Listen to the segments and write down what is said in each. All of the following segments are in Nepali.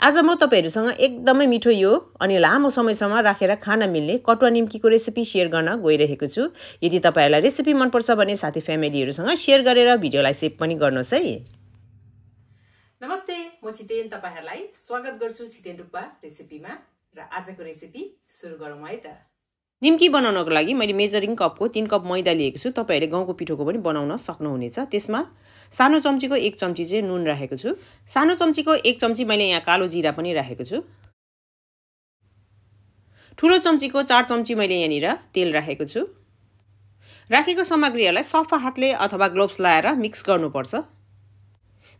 आज म तपाईहरुसँग एकदमै मिठो यो अनि लामो समयसम्म राखेर खान मिल्ने कटुवा निम्कीको रेसिपी शेयर गर्न गइरहेको छु। यदि तपाईहरुलाई रेसिपी मन पर्छ भने साथी फ्यामिलीहरुसँग शेयर गरेर भिडियोलाई सेभ पनि गर्नुहोस् है। नमस्ते, म छितेन तपाईहरुलाई स्वागत गर्छु छितेन टुक्पा रेसिपीमा र आजको रेसिपी सुरु गरौँ है त। निम्की बनाउनको लागि मैले मेजरिङ कपको 3 कप मैदा लिएको छु। तपाईहरुले गहुँको पिठोको पनि बनाउन सक्नुहुनेछ। त्यसमा सानो चम्चीको 1 चम्ची चाहिँ नुन राखेको छु। सानो चम्चीको 1 चम्ची मैले यहाँ कालो जीरा पनि राखेको छु। ठुलो चम्चीको 4 चम्ची मैले यहाँनिर तेल राखेको छु। राखेको सामग्रीहरुलाई सफा हातले अथवा ग्लोभ्स लाएर मिक्स गर्नुपर्छ।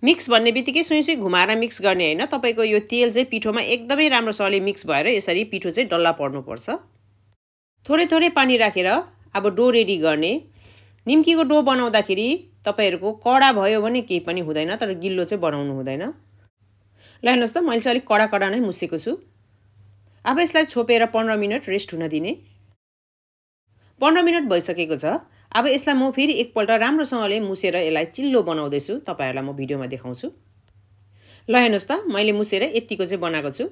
मिक्स भन्ने बित्तिकै सुई घुमाएर मिक्स गर्ने हैन। तपाईको यो तेल चाहिँ पिठोमा एकदमै राम्रोसँगले मिक्स भएर यसरी पिठो चाहिँ डल्ला पर्नुपर्छ। थोरै थोरै पानी राखेर अब डो रेडी गर्ने। निम्कीको डो बनाउँदाखेरि तपाईहरुको कडा भयो भने केही पनि हुँदैन, तर गिल्लो चाहिँ बनाउनु हुँदैन। ल हेर्नुस् त, मैले चाहिँ अलिक कडा नै मुसेको छु। अब यसलाई छोपेर 15 मिनेट रेस्ट हुन दिने। 15 मिनेट भइसकेको छ। अब यसलाई म फेरि एकपल्ट राम्रोसँगले मुसेर यसलाई चिल्लो बनाउँदै छु। तपाईहरुलाई म भिडियोमा देखाउँछु। ल हेर्नुस् त, मैले मुसेर यतिको चाहिँ बनाएको छु।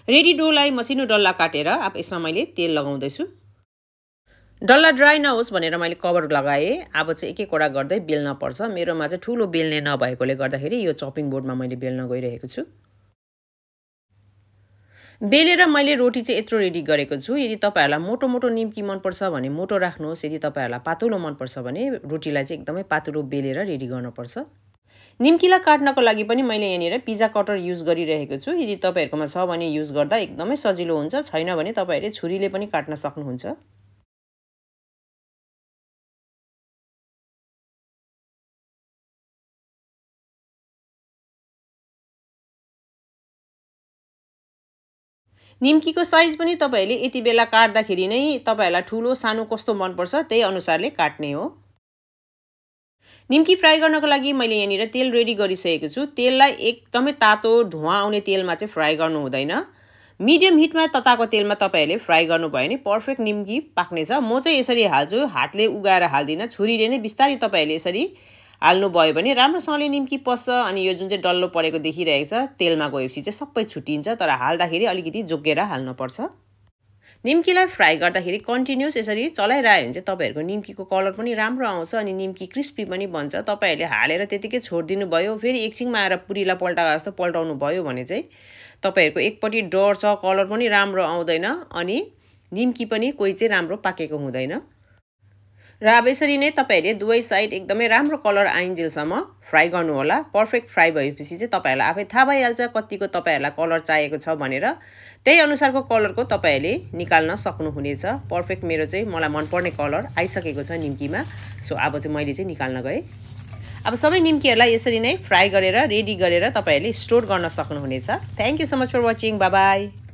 रेडी डोलाई मसिनो डल्ला काटेर अब यसमा मैले तेल लगाउँदै छु। डल्ला ड्राई नहोस् भनेर मैले कभर लगाए। अब चाहिँ एक एकवटा गर्दै बेल्न पर्छ। मेरोमा चाहिँ ठुलो बेल्ने नभएकोले गर्दाखेरि यो चपिङ बोर्डमा मैले बेल्न गइरहेको छु। बेलेर मैले रोटी चाहिँ यत्रो रेडी गरेको छु। यदि तपाईहरुलाई मोटो मोटो निम्की मन पर्छ भने मोटो राख्नुहोस्। यदि तपाईहरुलाई पातलो मन पर्छ भने रोटीलाई चाहिँ एकदमै पातलो बेलेर रेडी गर्नुपर्छ। निम्कीलाई काट्नको लागि पनि मैले यहाँनिर पिज्जा कटर युज गरिरहेको छु। यदि तपाईहरुकोमा छ भने युज गर्दा एकदमै सजिलो हुन्छ, छैन भने तपाईहरुले छुरीले पनि काट्न सक्नुहुन्छ। निम्कीको साइज पनि तपाईहरुले यति बेला काट्दाखेरि नै तपाईहरुलाई ठुलो सानो कस्तो मन पर्छ त्यही अनुसारले काट्ने हो। निम्की फ्राई गर्नको लागि मैले यहाँनिर तेल रेडी गरिसकेको छु। तेललाई एकदमै तातो धुवा आउने तेलमा चाहिँ फ्राई गर्नु हुँदैन। मिडियम हिटमा तताको तेलमा तपाईहरुले फ्राई गर्नुभयो भने पर्फेक्ट निम्की पाक्नेछ। म चाहिँ यसरी हाल्छु, हातले उगाएर हाल्दिन, छुरीले नै बिस्तारै तपाईहरुले यसरी हाल्नु भयो भने राम्रोसँगले निम्की पस्छ। अनि यो जुन चाहिँ डल्लो परेको देखिरहेको छ तेलमा गएपछि चाहिँ सबै छुटिन्छ, तर हाल्दाखेरि अलिकति जोगेर हाल्नुपर्छ। निम्कीलाई फ्राई गर्दाखेरि कन्टिन्युस यसरी चलाइरह्यो भने चाहिँ तपाईहरुको निम्कीको कलर पनि राम्रो आउँछ अनि निम्की क्रिस्पी पनि बन्छ। तपाईहरुले हालेर त्यतिकै छोड्दिनु भयो, फेरि एकछिनमा आएर पुरीलाई पल्टाएको जस्तो पल्टाउनु भयो भने चाहिँ तपाईहरुको एकपट्टि डर छ, कलर पनि राम्रो आउँदैन अनि निम्की पनि कोही चाहिँ राम्रो पाकेको हुँदैन। र अब यसरी नै तपाईहरुले दुवै साइड एकदमै राम्रो कलर आइन्जेलसम्म फ्राई गर्नु होला। पर्फेक्ट फ्राई भएपछि चाहिँ तपाईहरुलाई आफै थाहा भइहाल्छ कतिको तपाईहरुलाई कलर चाहिएको छ भनेर। त्यही अनुसारको कलरको तपाईहरुले निकाल्न सक्नुहुनेछ। पर्फेक्ट मेरो चाहिँ मलाई मनपर्ने कलर आइसकेको छ निम्कीमा। सो अब चाहिँ मैले चाहिँ निकाल्न गए। अब सबै निम्कीहरुलाई यसरी नै फ्राई गरेर रेडी गरेर तपाईहरुले स्टोर गर्न सक्नुहुनेछ। Thank you so much for watching. Bye by.